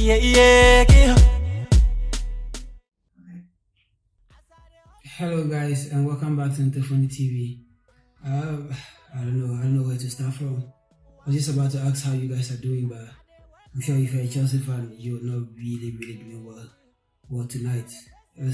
Hello guys and welcome back to Interphony TV. I don't know where to start from. I was just about to ask how you guys are doing, but I'm sure if you're a Chelsea fan, you're not really doing well tonight. I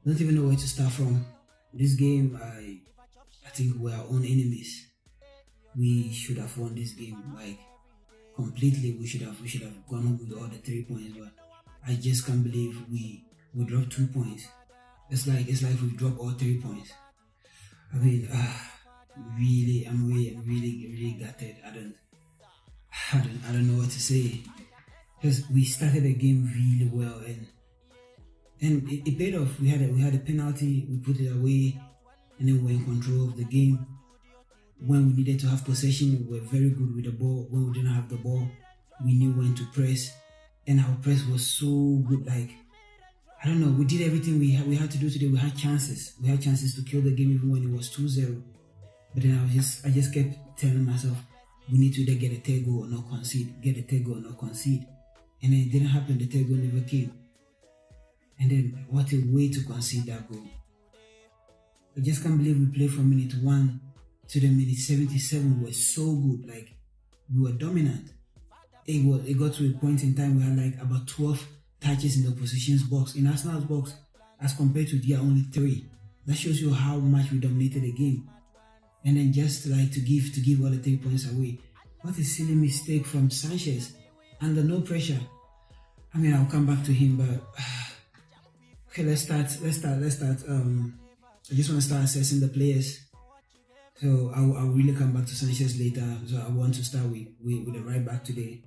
don't even know where to start from. This game, I think we're our own enemies. We should have won this game like completely. We should have gone home with all the 3 points, but I just can't believe we dropped 2 points. It's like we dropped all 3 points. I mean, I'm really gutted. I don't know what to say, because we started the game really well and it paid off. We had a penalty, we put it away, and then we were in control of the game. When we needed to have possession, we were very good with the ball. When we didn't have the ball, we knew when to press, and our press was so good. Like, I don't know, we did everything we had to do today. We had chances to kill the game even when it was 2-0. But then I just kept telling myself, we need to either get a third goal or not concede, and then it didn't happen. The third goal never came, and then what a way to concede that goal. I just can't believe we played from minute 1 to the minute 77. We were so good, like we were dominant. It got to a point in time we had like about 12 touches in the opposition's box, in Arsenal's box, as compared to their only 3. That shows you how much we dominated the game. And then just like to give all the 3 points away. What a silly mistake from Sanchez, under no pressure. I mean, I'll come back to him, but okay, let's start. I just want to start assessing the players. So I'll really come back to Sanchez later. So I want to start with the right back today.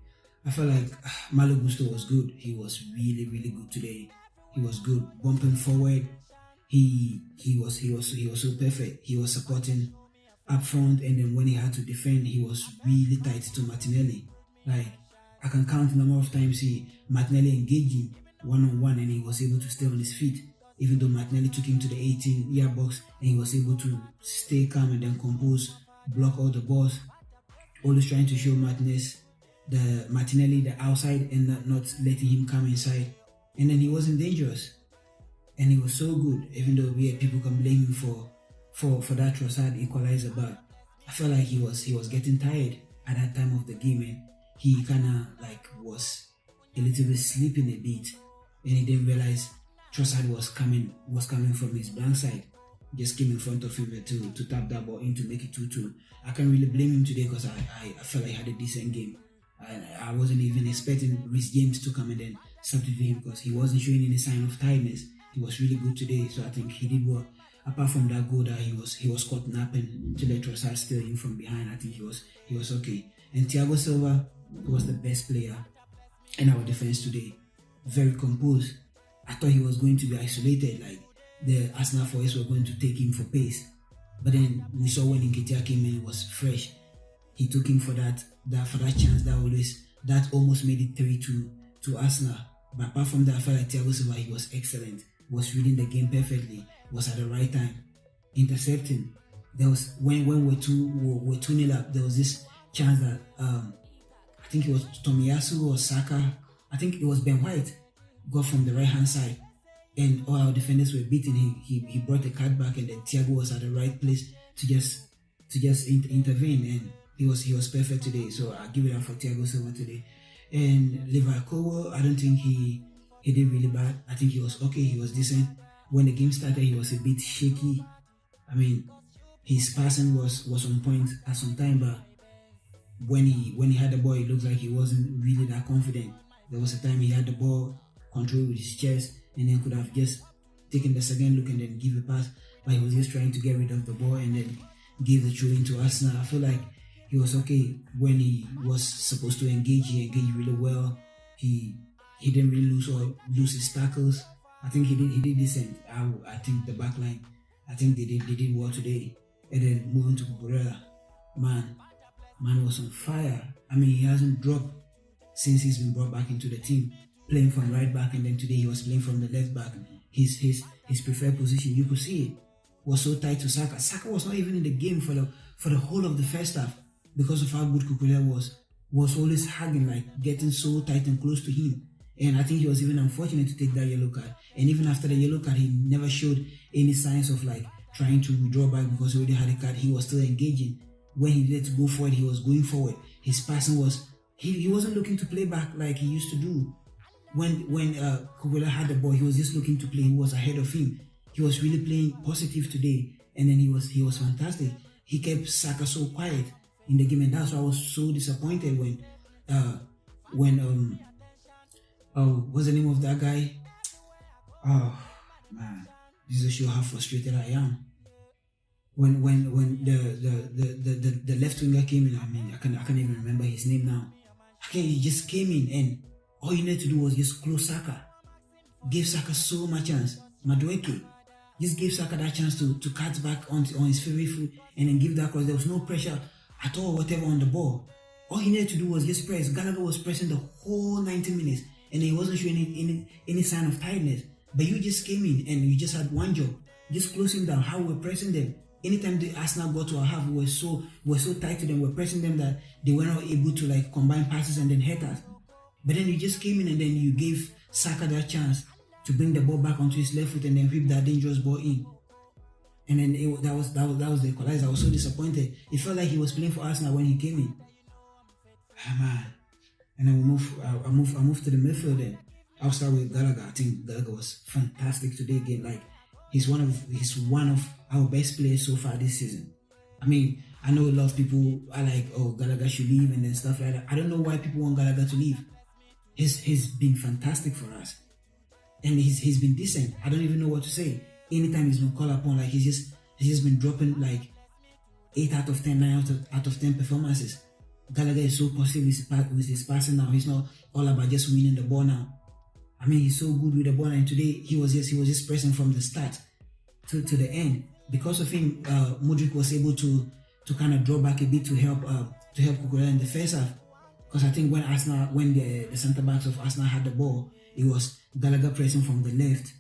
I felt like Malo Gusto was good. He was really good today. He was good, bumping forward. He was so perfect. He was supporting up front, and then when he had to defend, he was really tight to Martinelli. Like, I can count the number of times Martinelli engaged him one-on-one, and he was able to stay on his feet, even though Martinelli took him to the 18-yard box, and he was able to stay calm and then compose, block all the balls, always trying to show Martinelli the outside and not letting him come inside. And then he wasn't dangerous, and he was so good, even though people can blame him for that Trossard equalizer, but I felt like he was getting tired at that time of the game, and he kinda like was a little bit sleeping a bit, and he didn't realize Trossard was coming from his blank side. Just came in front of him to tap that ball in to make it 2-2. I can't really blame him today, because I felt like he had a decent game. I wasn't even expecting Reece James to come and then substitute him, because he wasn't showing any sign of tiredness. He was really good today, so I think he did well. Apart from that goal that he was caught napping to let Trossard steal him from behind, I think he was okay. And Thiago Silva was the best player in our defense today. Very composed. I thought he was going to be isolated, like the Arsenal forwards were going to take him for pace. But then we saw when Nketiah came in, it was fresh. He took him for that chance that almost made it 3-2 to Arsenal. But apart from that, I felt like Thiago Silva, he was excellent. Was reading the game perfectly, was at the right time, intercepting. There was when we're 2-0 up, there was this chance that I think it was Tomiyasu or Saka, I think it was Ben White, got from the right hand side, and all our defenders were beaten. He brought the card back, and then Thiago was at the right place to just intervene, and he was perfect today. So I give it up for Thiago Silva today. And Levi Colwill, I don't think he did really bad. I think he was okay. He was decent. When the game started, he was a bit shaky. I mean, his passing was on point at some time, but when he had the ball, it looked like he wasn't really that confident. There was a time he had the ball controlled with his chest, and then could have just taken the second look and then give a pass, but he was just trying to get rid of the ball and then give the throw into Arsenal. I feel like he was okay when he was supposed to engage. He engaged really well. He didn't really lose his tackles. I think he did decent. I think the back line, I think they did well today. And then moving to Cucurella, man was on fire. I mean, he hasn't dropped since he's been brought back into the team, playing from right back, and then today he was playing from the left back. His preferred position, you could see it, was so tight to Saka. Saka was not even in the game for the whole of the first half because of how good Cucurella was. was always hugging, like getting so tight and close to him. And I think he was even unfortunate to take that yellow card. And even after the yellow card, he never showed any signs of like trying to withdraw back because he already had a card. He was still engaging. When he needed to go forward, he was going forward. His passing was, he wasn't looking to play back like he used to do. When Cucurella had the ball, he was just looking to play. He was ahead of him. He was really playing positive today. And then he was fantastic. He kept Saka so quiet in the game, and that's why I was so disappointed when what's the name of that guy? Oh man, this is to show how frustrated I am. When the left winger came in, I mean I can't even remember his name now. He just came in, and all you need to do was just close Saka. Gave Saka so much chance. Madueke just gave Saka that chance to cut back on his favorite foot and then give that cross. There was no pressure at all, whatever on the ball. All he needed to do was just press. Gallagher was pressing the whole 90 minutes, and he wasn't showing any sign of tiredness. But you just came in and you just had one job, just closing down how we're pressing them. Anytime the Arsenal got to our half, we were so tight to them, we're pressing them that they were not able to like combine passes and then hit us. But then you just came in and then you gave Saka that chance to bring the ball back onto his left foot and then whip that dangerous ball in. And then that was the equalizer. I was so disappointed. It felt like he was playing for Arsenal when he came in. Man. And then I move to the midfield then. I'll start with Gallagher. I think Gallagher was fantastic today again. Like he's one of our best players so far this season. I mean, I know a lot of people are like, oh, Gallagher should leave and then stuff like that. I don't know why people want Gallagher to leave. He's been fantastic for us. And he's been decent. I don't even know what to say. Anytime he's been called upon, like he's just been dropping like 8 out of 10, 9 out of 10 performances. Gallagher is so positive with his passing now. He's not all about just winning the ball now. I mean, he's so good with the ball, and today he was just pressing from the start to the end. Because of him, Mudryk was able to kind of draw back a bit to help Cucurella in the first half. Because I think when the centre backs of Arsenal had the ball, it was Gallagher pressing from the left,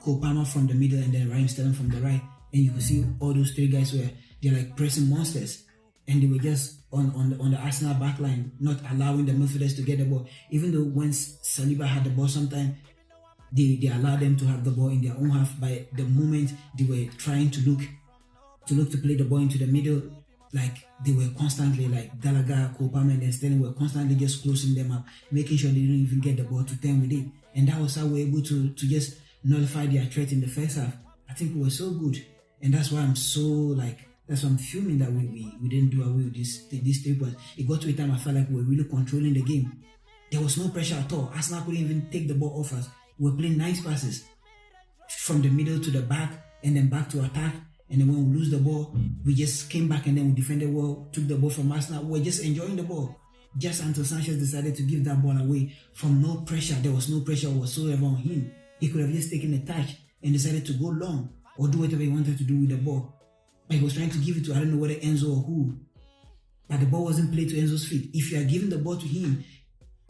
Cole Palmer from the middle, and then Raheem Sterling from the right. And you could see all those three guys they're like pressing monsters, and they were just on the Arsenal backline, not allowing the midfielders to get the ball. Even though when Saliba had the ball, sometimes they allowed them to have the ball in their own half. By the moment they were trying to look to play the ball into the middle, like they were constantly like Gallagher, Cole Palmer, and then Sterling were constantly just closing them up, making sure they didn't even get the ball to them with it. And that was how we were able to just nullify their threat in the first half. I think we were so good, and that's why I'm fuming that we didn't do away with these 3 points. It got to a time I felt like we were really controlling the game. There was no pressure at all. Arsenal couldn't even take the ball off us. We were playing nice passes from the middle to the back and then back to attack. And then when we lose the ball, we just came back and then we defended well, took the ball from Arsenal. We were just enjoying the ball. Just until Sanchez decided to give that ball away from no pressure. There was no pressure whatsoever on him. He could have just taken a touch and decided to go long or do whatever he wanted to do with the ball. But he was trying to give it to, I don't know whether Enzo or who. But the ball wasn't played to Enzo's feet. If you are giving the ball to him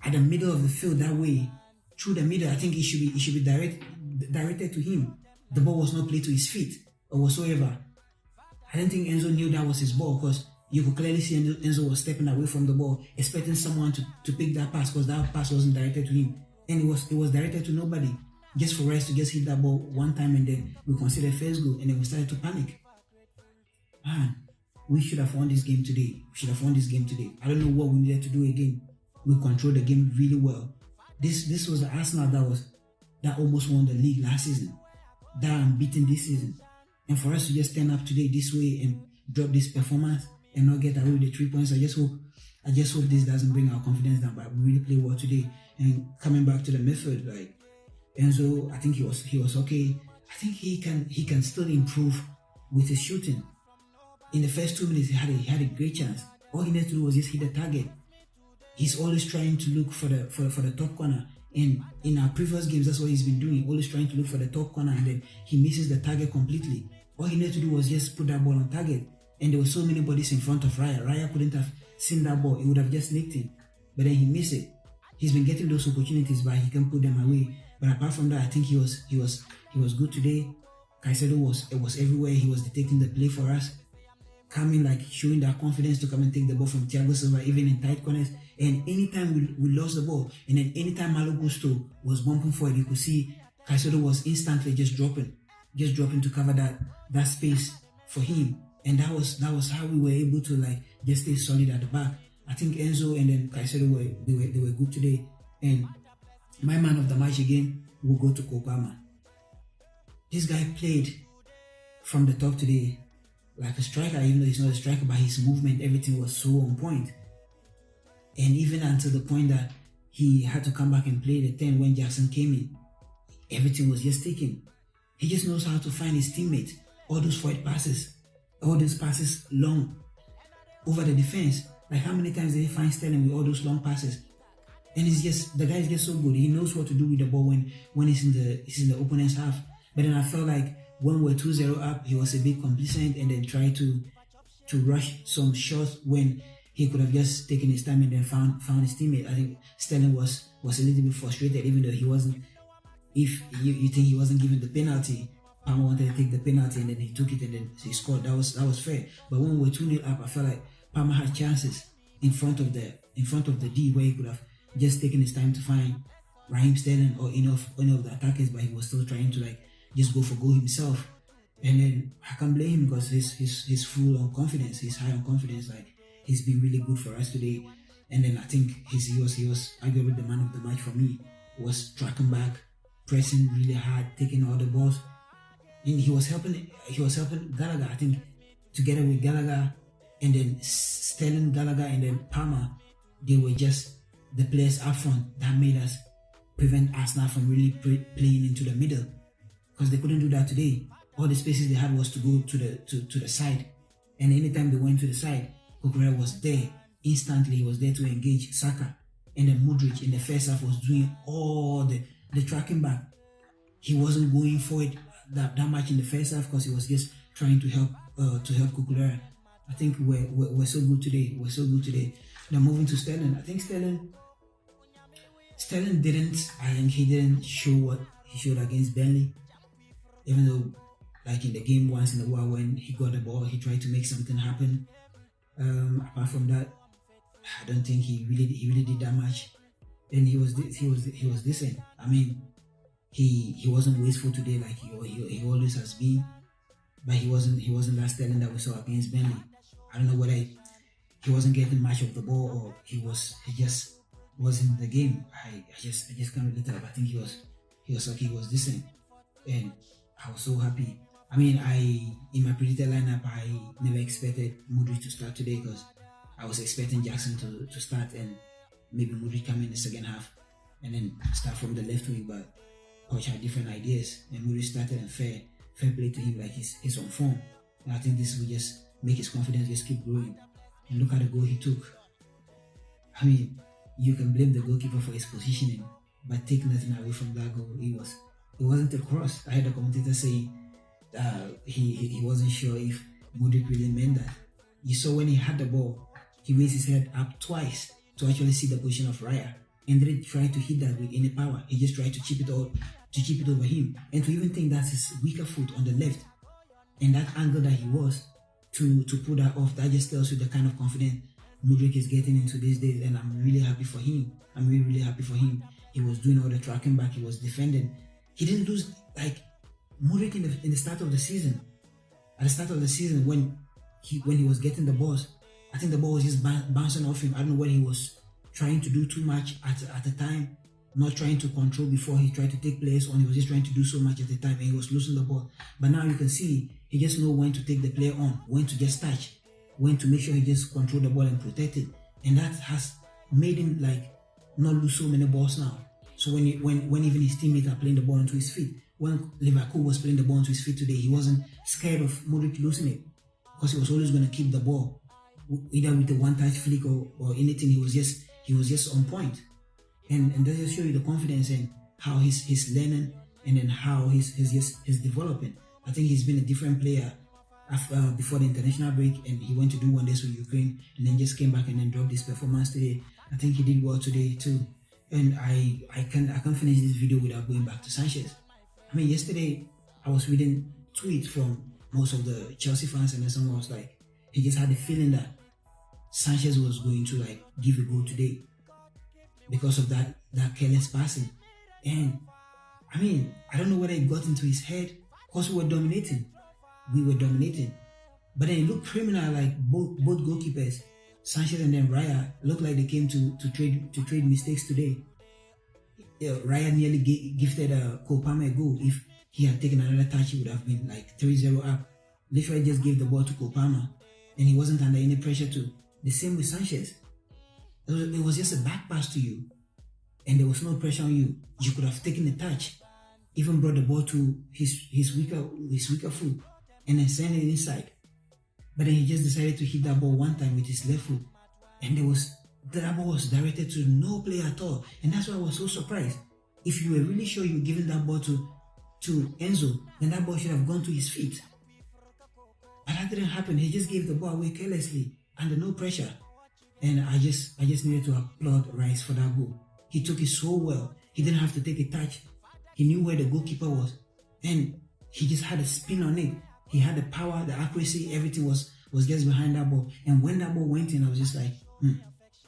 at the middle of the field that way, through the middle, I think it should be directed to him. The ball was not played to his feet or whatsoever. I don't think Enzo knew that was his ball, because you could clearly see Enzo was stepping away from the ball, expecting someone to pick that pass, because that pass wasn't directed to him. And it was directed to nobody. Just for us to just hit that ball one time, and then we considered first goal, and then we started to panic. Man, we should have won this game today. I don't know what we needed to do again. We controlled the game really well. This was the Arsenal that almost won the league last season, that unbeaten this season. And for us to just stand up today this way and drop this performance and not get away with the 3 points, I just hope this doesn't bring our confidence down. But we really played well today. And coming back to the midfield, like Enzo, I think he was okay. I think he can still improve with his shooting. In the first 2 minutes, he had a great chance. All he needed to do was just hit the target. He's always trying to look for the top corner. And in our previous games, that's what he's been doing. Always trying to look for the top corner, and then he misses the target completely. All he needed to do was just put that ball on target. And there were so many bodies in front of Raya. Raya couldn't have seen that ball. He would have just nicked him. But then he missed it. He's been getting those opportunities, but he can put them away. But apart from that, I think he was good today. Caicedo was everywhere. He was dictating the play for us. coming, like showing that confidence to come and take the ball from Thiago Silva, even in tight corners. And anytime we lost the ball, and then anytime Malo Gusto was bumping forward, you could see Caicedo was instantly just dropping to cover that space for him. And that was how we were able to like just stay solid at the back. I think Enzo and then Caicedo were good today. And my man of the match again will go to Kopama. This guy played from the top today like a striker, even though he's not a striker, but his movement, everything was so on point. And even until the point that he had to come back and play the 10 when Jackson came in, everything was just taken. He just knows how to find his teammates. All those forward passes, all those passes long over the defense. Like how many times did he find Sterling with all those long passes? And it's just, the guy is just so good. He knows what to do with the ball when he's in the opponent's half. But then I felt like when we're 2-0 up, he was a bit complacent and then tried to rush some shots when he could have just taken his time and then found his teammate. I think Sterling was a little bit frustrated, even though he wasn't. If you think he wasn't given the penalty, Palmer wanted to take the penalty and then he took it and then he scored. That was fair. But when we were 2-0 up, I felt like Palmer had chances in front of the D where he could have just taken his time to find Raheem Sterling or any of the attackers, but he was still trying to like just go for goal himself. And then I can't blame him because he's full on confidence. He's high on confidence. Like he's been really good for us today. And then I think he was arguably the man of the match for me. He was tracking back, pressing really hard, taking all the balls. And he was helping Gallagher, I think, together with Gallagher and then Sterling, Gallagher and then Palmer. They were just the players up front that made us prevent Arsenal from really playing into the middle, because they couldn't do that today. All the spaces they had was to go to the side, and anytime they went to the side, Cucurella was there instantly. He was there to engage Saka, and then Modric in the first half was doing all the tracking back. He wasn't going forward that much in the first half because he was just trying to help Cucurella. I think we're so good today. We're so good today. Now moving to Sterling, I think Sterling didn't show what he showed against Burnley, even though like in the game once in a while when he got the ball he tried to make something happen. Apart from that, I don't think he really did that much. And he was decent. I mean, he wasn't wasteful today like he always has been, but he wasn't that Sterling that we saw against Burnley. I don't know whether he wasn't getting much of the ball or he just wasn't in the game. I just can't really tell. I think he was okay. He was decent, and I was so happy. I mean, in my predicted lineup, I never expected Modric to start today because I was expecting Jackson to start and maybe Modric come in the second half and then start from the left wing. But Poch had different ideas, and Modric started, and fair play to him, like he's on form. And I think this will just make his confidence just keep growing. And look at the goal he took. I mean, you can blame the goalkeeper for his positioning, but take nothing away from that goal. It wasn't a cross. I heard the commentator saying he wasn't sure if Modric really meant that. You saw when he had the ball, he raised his head up twice to actually see the position of Raya, and didn't try to hit that with any power. He just tried to chip it over him, and to even think that's his weaker foot on the left, and that angle that he was to pull that off, that just tells you the kind of confidence Modric is getting into these days, and I'm really happy for him. I'm really happy for him. He was doing all the tracking back, he was defending. He didn't lose like Modric in the start of the season. At the start of the season, when he was getting the balls, I think the ball was just bouncing off him. I don't know whether he was trying to do too much at the time, not trying to control before he tried to take players on. He was just trying to do so much at the time and he was losing the ball. But now you can see he just knows when to take the player on, when to just touch, when to make sure he just control the ball and protect it. And that has made him like not lose so many balls now. So when even his teammates are playing the ball onto his feet, when Liverpool was playing the ball onto his feet today, he wasn't scared of Modric losing it because he was always going to keep the ball, either with a one-touch flick or anything. He was just on point, and that just shows you the confidence and how he's learning, and then how he's developing. I think he's been a different player before the international break, and he went to do wonders with Ukraine, and then just came back and then dropped his performance today. I think he did well today too. And I can't finish this video without going back to Sanchez. I mean, yesterday I was reading tweets from most of the Chelsea fans, and then someone was like, he just had a feeling that Sanchez was going to like give a goal today because of that careless passing. And I mean, I don't know whether it got into his head because we were dominating. But then it looked criminal, like both goalkeepers, Sanchez and then Raya, looked like they came to trade mistakes today. Raya nearly gifted Cole Palmer a goal. If he had taken another touch, he would have been like 3-0 up. Literally just gave the ball to Cole Palmer, and he wasn't under any pressure to. The same with Sanchez. It was just a back pass to you, and there was no pressure on you. You could have taken a touch, even brought the ball to his weaker foot, and then send it inside. But then he just decided to hit that ball one time with his left foot, and that ball was directed to no player at all, and that's why I was so surprised. If you were really sure you were giving that ball to Enzo, then that ball should have gone to his feet. But that didn't happen. He just gave the ball away carelessly under no pressure. And I just needed to applaud Rice for that goal. He took it so well. He didn't have to take a touch. He knew where the goalkeeper was, and he just had a spin on it. He had the power, the accuracy, everything was just behind that ball. And when that ball went in, I was just like,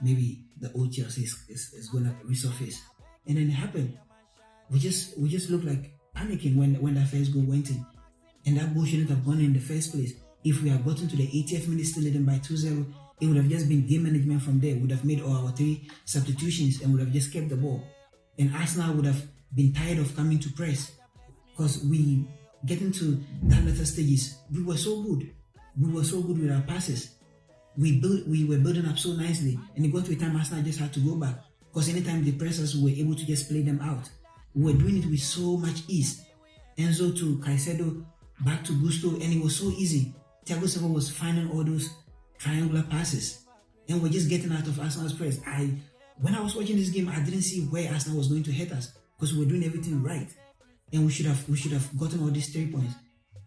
maybe the old Chelsea is going to resurface. And then it happened. We just looked like panicking when that first goal went in. And that goal shouldn't have gone in the first place. If we had gotten to the 80th minute still leading by 2-0, it would have just been game management from there. We would have made all our 3 substitutions and would have just kept the ball. And Arsenal would have been tired of coming to press, because we getting to that later stages, we were so good. We were so good with our passes. We were building up so nicely, and it got to a time Arsenal just had to go back, because anytime they press us, we were able to just play them out. We were doing it with so much ease. Enzo to Caicedo, back to Gusto, and it was so easy. Thiago Silva was finding all those triangular passes, and we're just getting out of Arsenal's press. When I was watching this game, I didn't see where Arsenal was going to hit us, because we were doing everything right, and we should have gotten all these 3 points.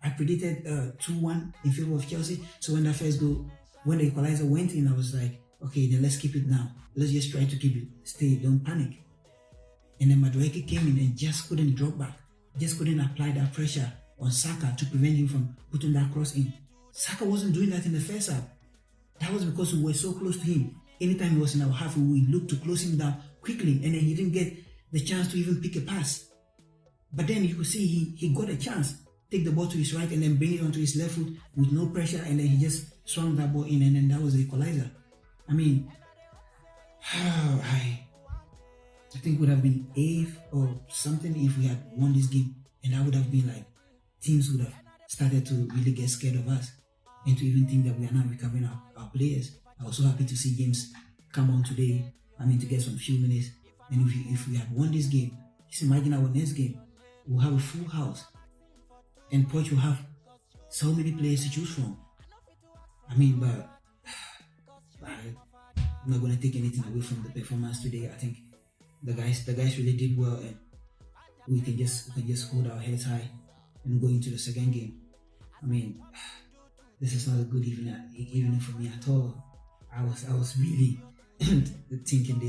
I predicted 2-1 in favor of Chelsea. So when that first goal, when the equalizer went in, I was like, okay, then let's keep it now. Let's just try to keep it. Stay, don't panic. And then Madueke came in and just couldn't drop back. Just couldn't apply that pressure on Saka to prevent him from putting that cross in. Saka wasn't doing that in the first half. That was because we were so close to him. Anytime he was in our half, we looked to close him down quickly, and then he didn't get the chance to even pick a pass. But then you could see he got a chance. Take the ball to his right and then bring it onto his left foot with no pressure, and then he just swung that ball in, and then that was the equalizer. I mean, I think would have been 8th or something if we had won this game, and that would have been like teams would have started to really get scared of us and to even think that we are not recovering our players. I was so happy to see James come on today. To get some few minutes, and if we had won this game, just imagine our next game. We'll have a full house, and Poch will have so many players to choose from. But I'm not going to take anything away from the performance today. I think the guys really did well, and we can just hold our heads high and go into the second game. This is not a good evening for me at all. I was really thinking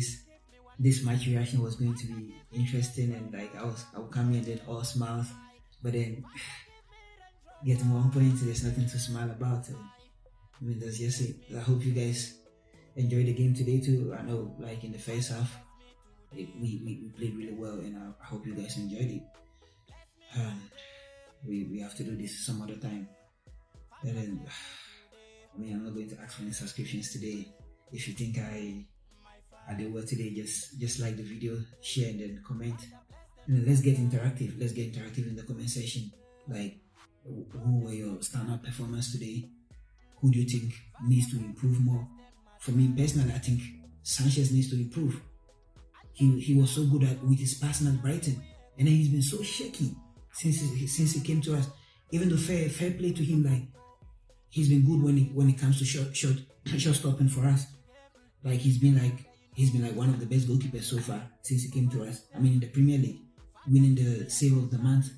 this match reaction was going to be interesting, and like I would come in and then all smiles, but then getting 1 point, there's nothing to smile about. That's just it. I hope you guys enjoyed the game today too. I know, like in the first half, we played really well, and I hope you guys enjoyed it. We have to do this some other time. And then, I'm not going to ask for any subscriptions today. If you think I did well today, just like the video, share, and then comment. And then let's get interactive. Let's get interactive in the comment section. Like, who were your standout performance today? Who do you think needs to improve more? For me personally, I think Sanchez needs to improve. He was so good with his passing at Brighton, and then he's been so shaky since he came to us. Even though fair play to him, like he's been good when it comes to shot stopping for us. Like he's been like one of the best goalkeepers so far since he came to us. In the Premier League, winning the Save of the Month,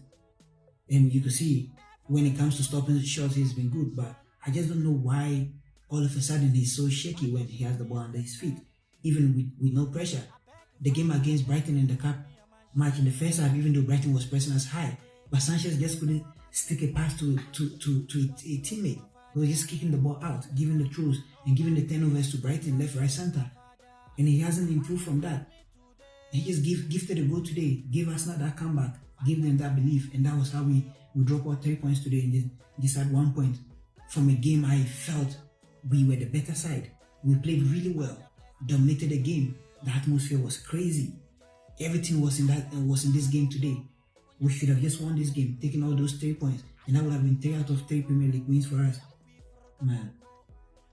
and you can see when it comes to stopping shots, he's been good. But I just don't know why all of a sudden he's so shaky when he has the ball under his feet, even with no pressure. The game against Brighton in the cup match in the first half, even though Brighton was pressing us high, but Sanchez just couldn't stick a pass to a teammate. He was just kicking the ball out, giving the throws, and giving the turnovers to Brighton, left, right, center. And he hasn't improved from that. He just gifted a goal today, gave Arsenal that comeback, gave them that belief, and that was how we dropped our 3 points today and just had 1 point from a game I felt we were the better side. We played really well, dominated the game. The atmosphere was crazy. Everything was in this game today. We should have just won this game, taken all those 3 points, and that would have been 3 out of 3 Premier League wins for us, man.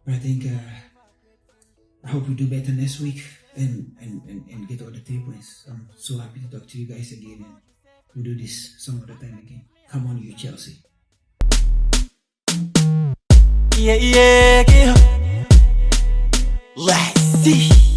But I think I hope we do better next week and get all the 3 points. I'm so happy to talk to you guys again, and we'll do this some other time again. Come on, you Chelsea. Yeah. Let's see.